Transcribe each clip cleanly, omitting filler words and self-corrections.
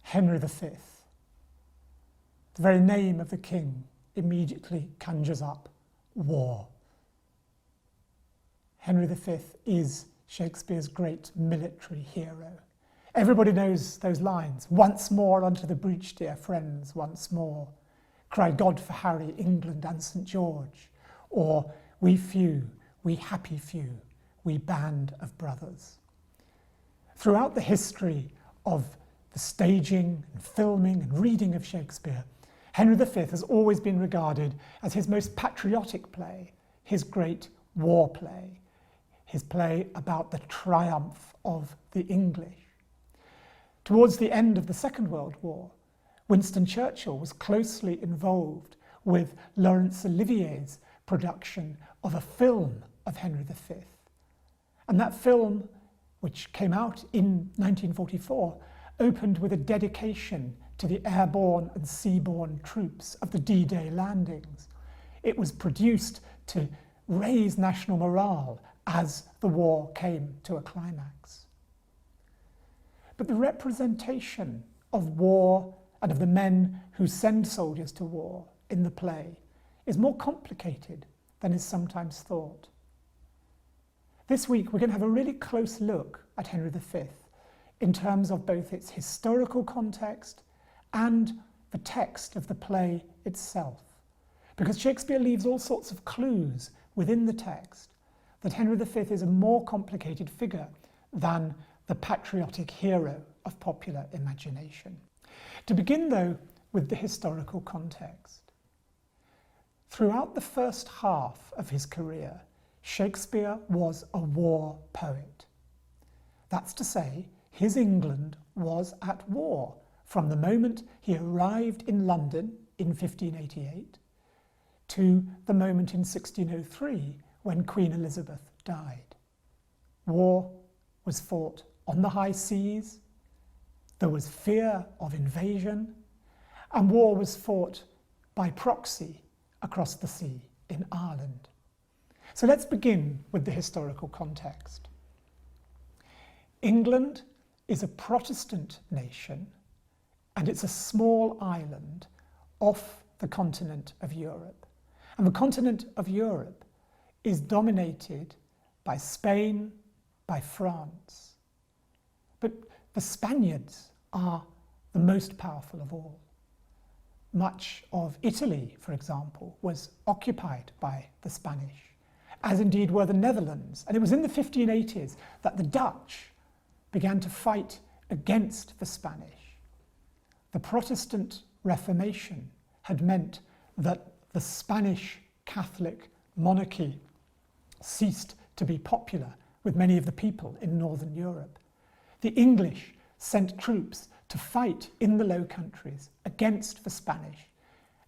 Henry V. The very name of the king immediately conjures up war. Henry V is Shakespeare's great military hero. Everybody knows those lines. Once more unto the breach, dear friends, once more. Cry God for Harry, England and St. George. Or we few, we happy few, we band of brothers. Throughout the history of the staging and filming and reading of Shakespeare, Henry V has always been regarded as his most patriotic play, his great war play, his play about the triumph of the English. Towards the end of the Second World War, Winston Churchill was closely involved with Laurence Olivier's production of a film of Henry V. And that film, which came out in 1944, opened with a dedication to the airborne and seaborne troops of the D-Day landings. It was produced to raise national morale as the war came to a climax. But the representation of war and of the men who send soldiers to war in the play is more complicated than is sometimes thought. This week we're going to have a really close look at Henry V in terms of both its historical context and the text of the play itself, because Shakespeare leaves all sorts of clues within the text that Henry V is a more complicated figure than the patriotic hero of popular imagination. To begin, though, with the historical context. Throughout the first half of his career, Shakespeare was a war poet. That's to say, his England was at war from the moment he arrived in London in 1588 to the moment in 1603 when Queen Elizabeth died. War was fought on the high seas, there was fear of invasion, and war was fought by proxy across the sea in Ireland. So let's begin with the historical context. England is a Protestant nation, and it's a small island off the continent of Europe. And the continent of Europe is dominated by Spain, by France. But the Spaniards are the most powerful of all. Much of Italy, for example, was occupied by the Spanish, as indeed were the Netherlands. And it was in the 1580s that the Dutch began to fight against the Spanish. The Protestant Reformation had meant that the Spanish Catholic monarchy ceased to be popular with many of the people in Northern Europe. The English sent troops to fight in the Low Countries against the Spanish,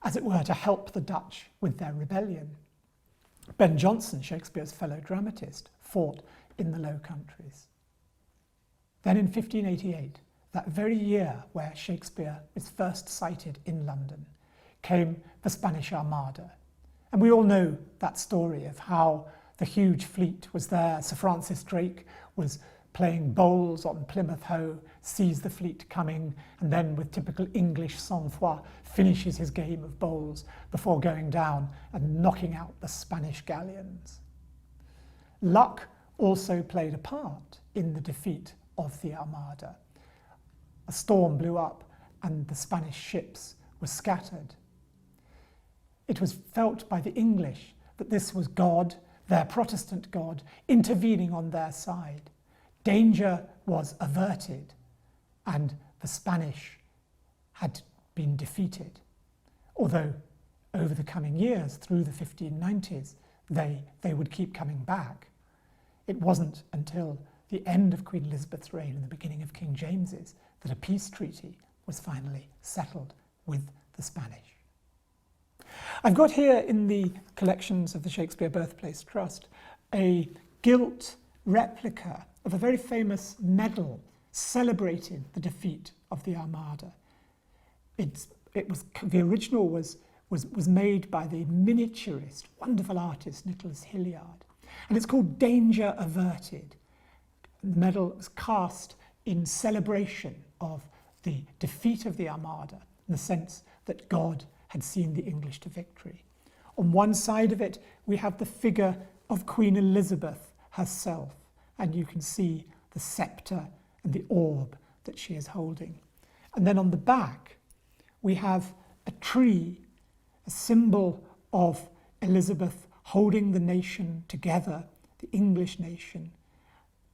as it were to help the Dutch with their rebellion. Ben Jonson, Shakespeare's fellow dramatist, fought in the Low Countries. Then in 1588, that very year where Shakespeare is first sighted in London, came the Spanish Armada. And we all know that story of how the huge fleet was there. Sir Francis Drake was playing bowls on Plymouth Hoe, sees the fleet coming, and then with typical English sang-froid finishes his game of bowls before going down and knocking out the Spanish galleons. Luck also played a part in the defeat of the Armada. A storm blew up and the Spanish ships were scattered. It was felt by the English that this was God, their Protestant God, intervening on their side. Danger was averted and the Spanish had been defeated. Although over the coming years, through the 1590s, they would keep coming back. It wasn't until the end of Queen Elizabeth's reign and the beginning of King James's that a peace treaty was finally settled with the Spanish. I've got here in the collections of the Shakespeare Birthplace Trust a gilt replica of a very famous medal celebrating the defeat of the Armada. The original was made by the miniaturist, wonderful artist Nicholas Hilliard, and it's called Danger Averted. The medal was cast in celebration of the defeat of the Armada, in the sense that God had seen the English to victory. On one side of it, we have the figure of Queen Elizabeth herself, and you can see the sceptre and the orb that she is holding. And then on the back, we have a tree, a symbol of Elizabeth holding the nation together, the English nation,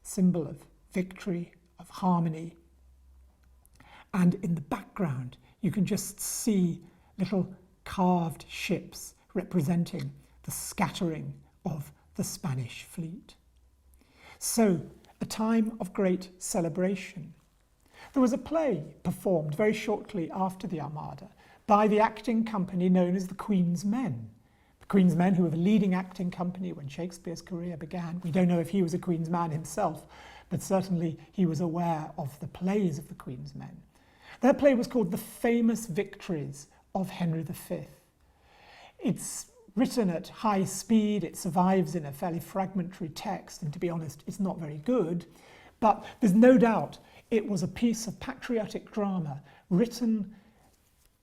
symbol of victory, of harmony. And in the background, you can just see little carved ships representing the scattering of the Spanish fleet. So, a time of great celebration. There was a play performed very shortly after the Armada by the acting company known as the Queen's Men. The Queen's Men, who were the leading acting company when Shakespeare's career began. We don't know if he was a Queen's man himself, but certainly he was aware of the plays of the Queen's Men. Their play was called The Famous Victories of Henry V. It's written at high speed, it survives in a fairly fragmentary text, and to be honest, it's not very good, but there's no doubt it was a piece of patriotic drama written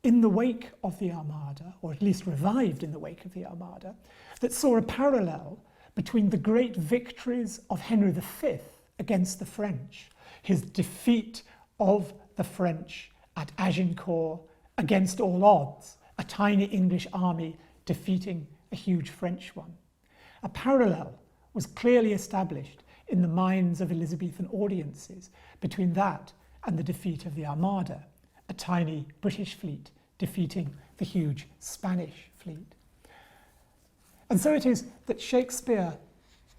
in the wake of the Armada, or at least revived in the wake of the Armada, that saw a parallel between the great victories of Henry V against the French, his defeat of the French at Agincourt against all odds, a tiny English army defeating a huge French one. A parallel was clearly established in the minds of Elizabethan audiences between that and the defeat of the Armada, a tiny British fleet defeating the huge Spanish fleet. And so it is that Shakespeare,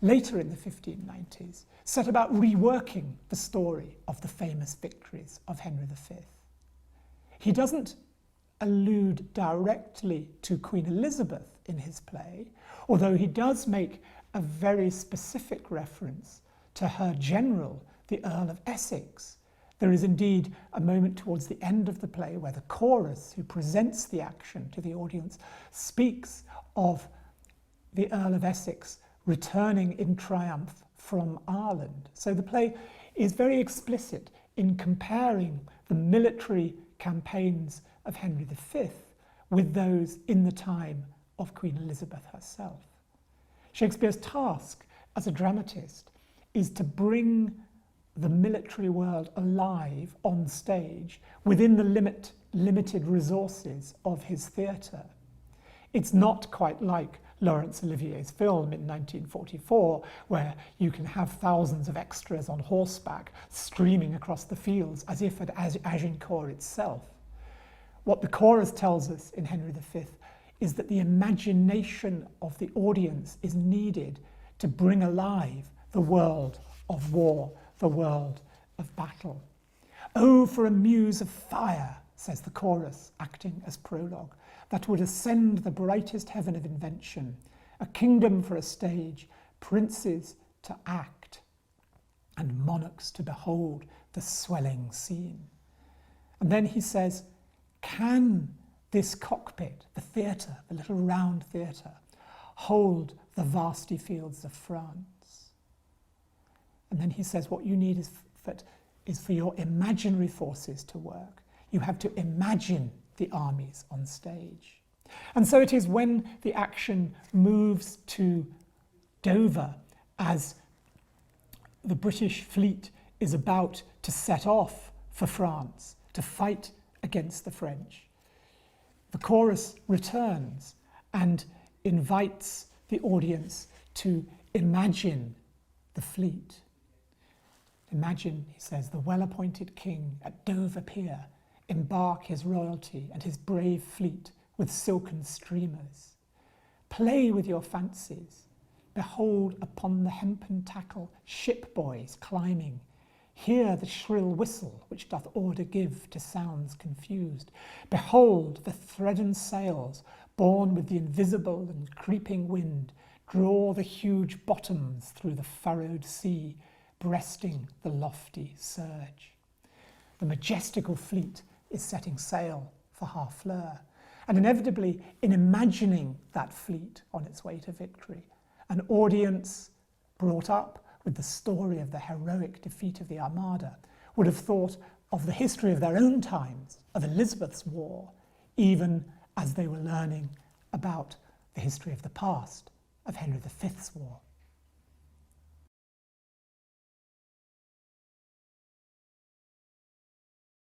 later in the 1590s, set about reworking the story of the famous victories of Henry V. He doesn't allude directly to Queen Elizabeth in his play, although he does make a very specific reference to her general, the Earl of Essex. There is indeed a moment towards the end of the play where the chorus, who presents the action to the audience, speaks of the Earl of Essex returning in triumph from Ireland. So the play is very explicit in comparing the military campaigns of Henry V with those in the time of Queen Elizabeth herself. Shakespeare's task as a dramatist is to bring the military world alive on stage within the limited resources of his theatre. It's not quite like Laurence Olivier's film in 1944, where you can have thousands of extras on horseback streaming across the fields as if at Agincourt itself. What the chorus tells us in Henry V is that the imagination of the audience is needed to bring alive the world of war, the world of battle. "Oh, for a muse of fire," says the chorus, acting as prologue, "that would ascend the brightest heaven of invention, a kingdom for a stage, princes to act, and monarchs to behold the swelling scene." And then he says, can this cockpit, the theatre, the little round theatre, hold the vasty fields of France? And then he says, what you need is for your imaginary forces to work. You have to imagine the armies on stage. And so it is when the action moves to Dover, as the British fleet is about to set off for France to fight against the French. The chorus returns and invites the audience to imagine the fleet. Imagine, he says, the well-appointed king at Dover pier embark his royalty and his brave fleet with silken streamers. Play with your fancies. Behold upon the hempen tackle ship boys climbing. Hear the shrill whistle which doth order give to sounds confused. Behold the threaden sails, borne with the invisible and creeping wind, draw the huge bottoms through the furrowed sea, breasting the lofty surge. The majestical fleet is setting sail for Harfleur, and inevitably, in imagining that fleet on its way to victory, an audience brought up with the story of the heroic defeat of the Armada would have thought, of the history of their own times, of Elizabeth's war, even as they were learning about the history of the past, of Henry V's war.